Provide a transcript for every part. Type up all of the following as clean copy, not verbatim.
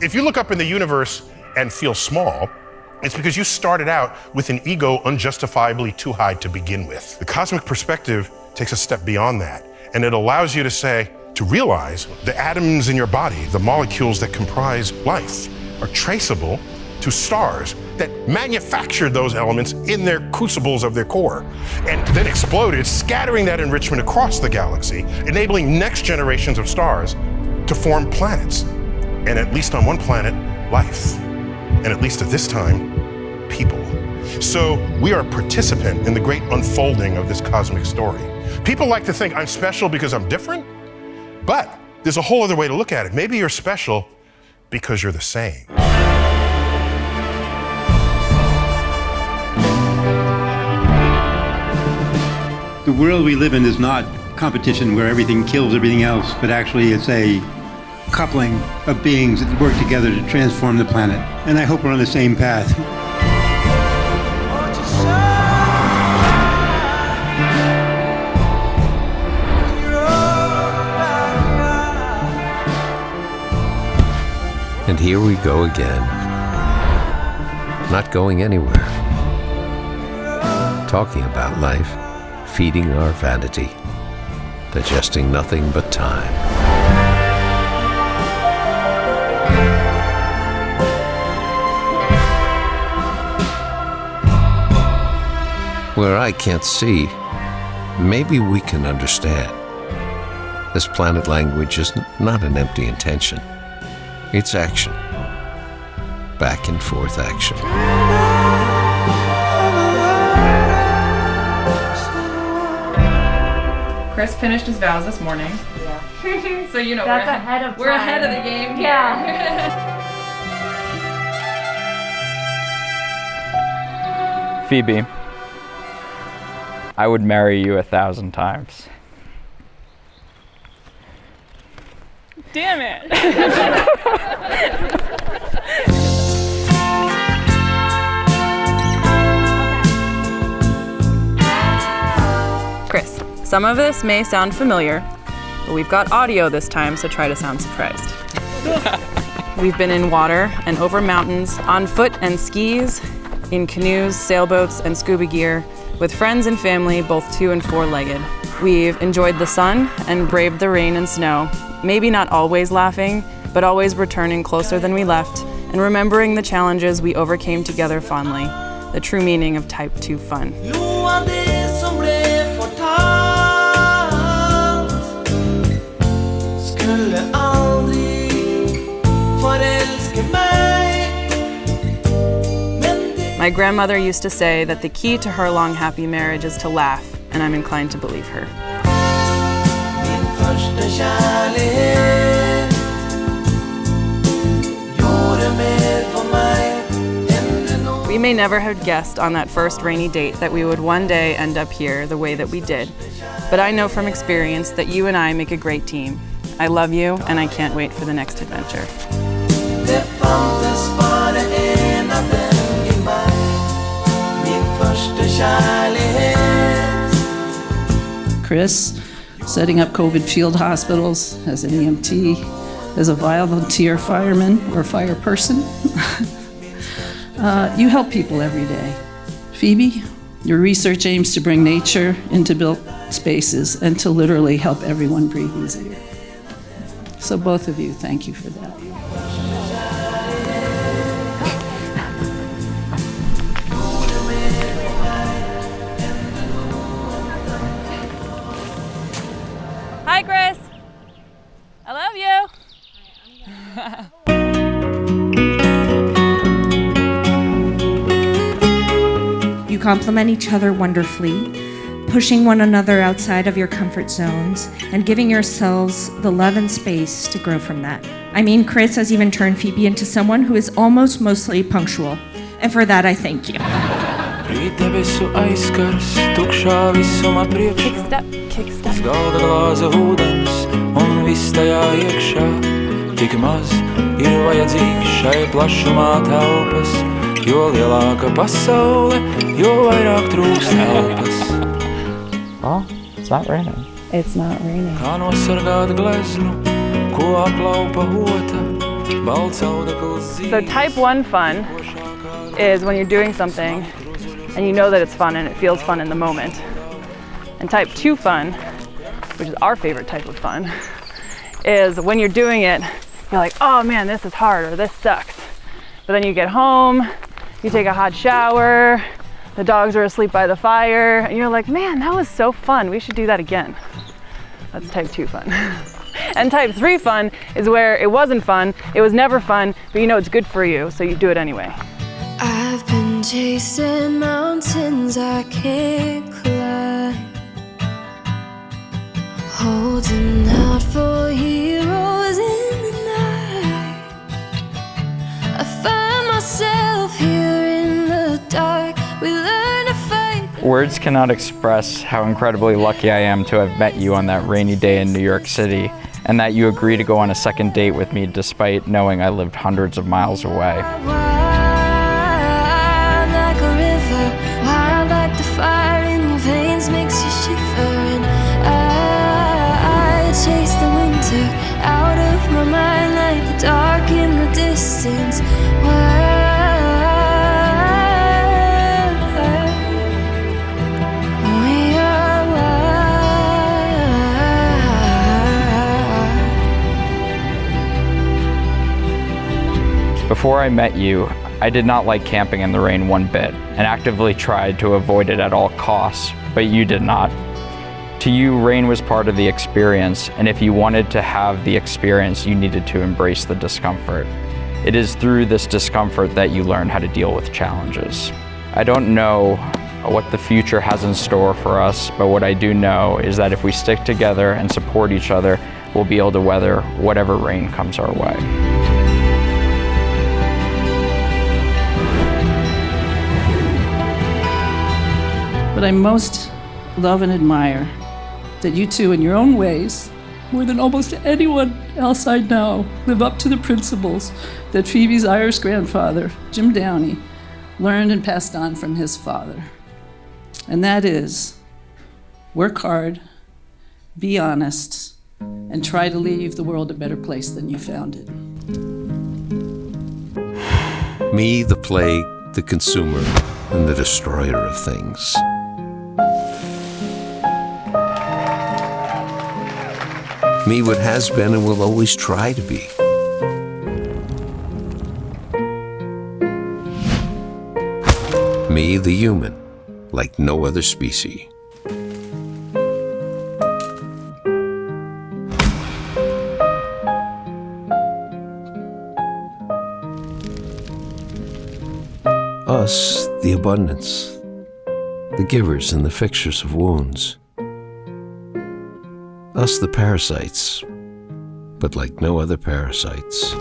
If you look up in the universe and feel small, it's because you started out with an ego unjustifiably too high to begin with. The cosmic perspective takes a step beyond that, and it allows you to realize the atoms in your body, the molecules that comprise life, are traceable to stars that manufactured those elements in their crucibles of their core, and then exploded, scattering that enrichment across the galaxy, enabling next generations of stars to form planets. And at least on one planet, life. And at least at this time, people. So we are a participant in the great unfolding of this cosmic story. People like to think I'm special because I'm different, but there's a whole other way to look at it. Maybe you're special because you're the same. The world we live in is not competition where everything kills everything else, but actually it's a coupling of beings that work together to transform the planet. And I hope we're on the same path. And here we go again. Not going anywhere. Talking about life, feeding our vanity, digesting nothing but time. Where I can't see, maybe we can understand. This planet language is not an empty intention. It's action. Back and forth action. Chris finished his vows this morning. Yeah. So you know That's ahead of time. We're ahead of the game here. Yeah. Phoebe, I would marry you 1,000 times. Damn it. Chris, some of this may sound familiar, but we've got audio this time, so try to sound surprised. We've been in water and over mountains, on foot and skis, in canoes, sailboats, and scuba gear, with friends and family, both 2- and 4-legged. We've enjoyed the sun and braved the rain and snow, maybe not always laughing, but always returning closer than we left, and remembering the challenges we overcame together fondly, the true meaning of Type 2 fun. My grandmother used to say that the key to her long, happy marriage is to laugh, and I'm inclined to believe her. We may never have guessed on that first rainy date that we would one day end up here the way that we did, but I know from experience that you and I make a great team. I love you, and I can't wait for the next adventure. Chris, setting up COVID field hospitals as an EMT, as a volunteer fireman or fire person. You help people every day. Phoebe, your research aims to bring nature into built spaces and to literally help everyone breathe easier. So both of you, thank you for that. Hi, Chris. I love you. You complement each other wonderfully, pushing one another outside of your comfort zones and giving yourselves the love and space to grow from that. I mean, Chris has even turned Phoebe into someone who is almost mostly punctual, and for that I thank you. Kickstep. Galda glāze ūdens un viss tajā iekšā. Tik maz ir vajadzīgs šai plašumā telpas, jo lielāka pasaule, jo vairāk trūks telpas. Oh, it's not raining. It's not raining. Kā nosargāt gleznu, ko aplaupa ota, So type 1 fun is when you're doing something and you know that it's fun and it feels fun in the moment. And type 2 fun, which is our favorite type of fun, is when you're doing it, you're like, oh man, this is hard or this sucks. But then you get home, you take a hot shower, the dogs are asleep by the fire, and you're like, man, that was so fun. We should do that again. That's type 2 fun. And type 3 fun is where it wasn't fun, it was never fun, but you know it's good for you, so you do it anyway. I've been chasing mountains I can't climb, holding out for heroes in the night. I find myself here in the dark. We learn to fight. Words cannot express how incredibly lucky I am to have met you on that rainy day in New York City, and that you agree to go on a second date with me despite knowing I lived hundreds of miles away. Like a river, wild like the fire in your veins makes you shiver. And I chase the winter out of my mind like the dark in the distance. Before I met you, I did not like camping in the rain one bit, and actively tried to avoid it at all costs, but you did not. To you, rain was part of the experience, and if you wanted to have the experience, you needed to embrace the discomfort. It is through this discomfort that you learn how to deal with challenges. I don't know what the future has in store for us, but what I do know is that if we stick together and support each other, we'll be able to weather whatever rain comes our way. But I most love and admire that you two, in your own ways, more than almost anyone else I know, live up to the principles that Phoebe's Irish grandfather, Jim Downey, learned and passed on from his father. And that is, work hard, be honest, and try to leave the world a better place than you found it. Me, the plague, the consumer, and the destroyer of things. Me, what has been and will always try to be. Me, the human, like no other species. Us, the abundance, the givers and the fixers of wounds. Us, the parasites, but like no other parasites.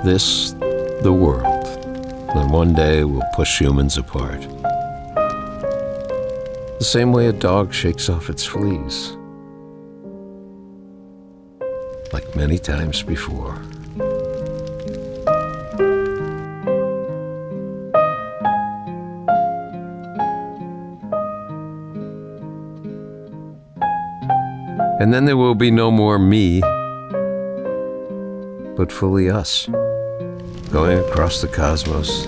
This, the world, and one day will push humans apart. The same way a dog shakes off its fleas. Like many times before. And then there will be no more me, but fully us, going across the cosmos,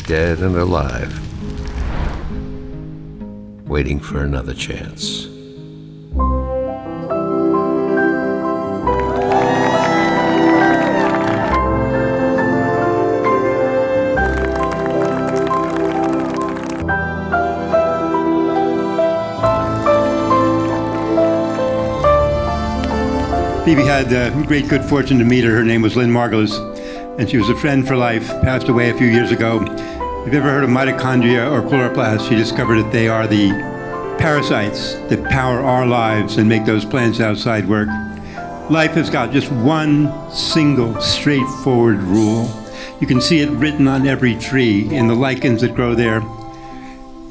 dead and alive, waiting for another chance. Phoebe had great good fortune to meet her. Her name was Lynn Margulis, and she was a friend for life, passed away a few years ago. If you've ever heard of mitochondria or chloroplasts, she discovered that they are the parasites that power our lives and make those plants outside work. Life has got just one single straightforward rule. You can see it written on every tree in the lichens that grow there.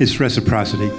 It's reciprocity.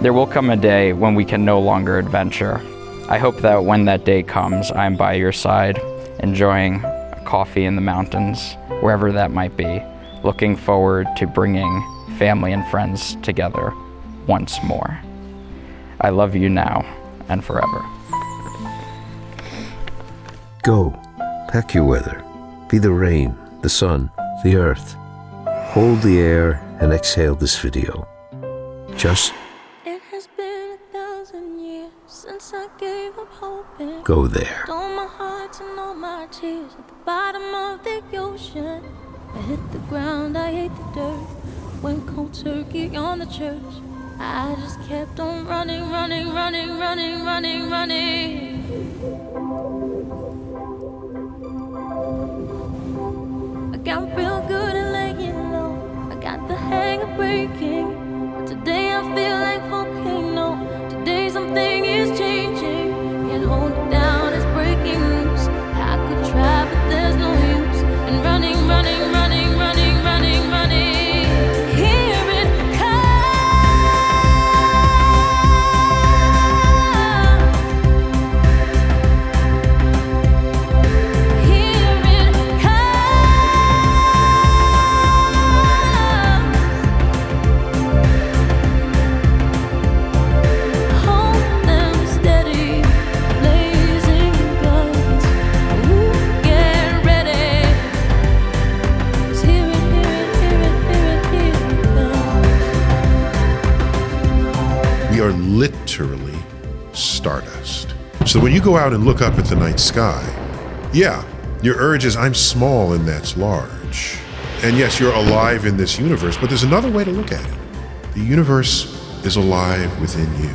There will come a day when we can no longer adventure. I hope that when that day comes, I'm by your side, enjoying a coffee in the mountains, wherever that might be, looking forward to bringing family and friends together once more. I love you now and forever. Go, pack your weather. Be the rain, the sun, the earth. Hold the air and exhale this video. Just It has been 1,000 years since I gave up hoping. go there. Stole my heart and all my tears at the bottom of the ocean. I hit the ground, I ate the dirt. Went cold turkey on the church. I just kept on running, running, running, running, running, running. I got real good at laying low. I got the hang of breaking. But today I feel like volcano. Today something is changing. Can't hold it down, it's breaking loose. I could try, but there's no use in running, running, running, running, running, running. Here it comes. Here it comes. Hold them steady, blazing guns. Ooh, get ready. 'Cause here it comes. We are literally stardust. So when you go out and look up at the night sky, yeah, your urge is, I'm small and that's large. And yes, you're alive in this universe, but there's another way to look at it. The universe is alive within you.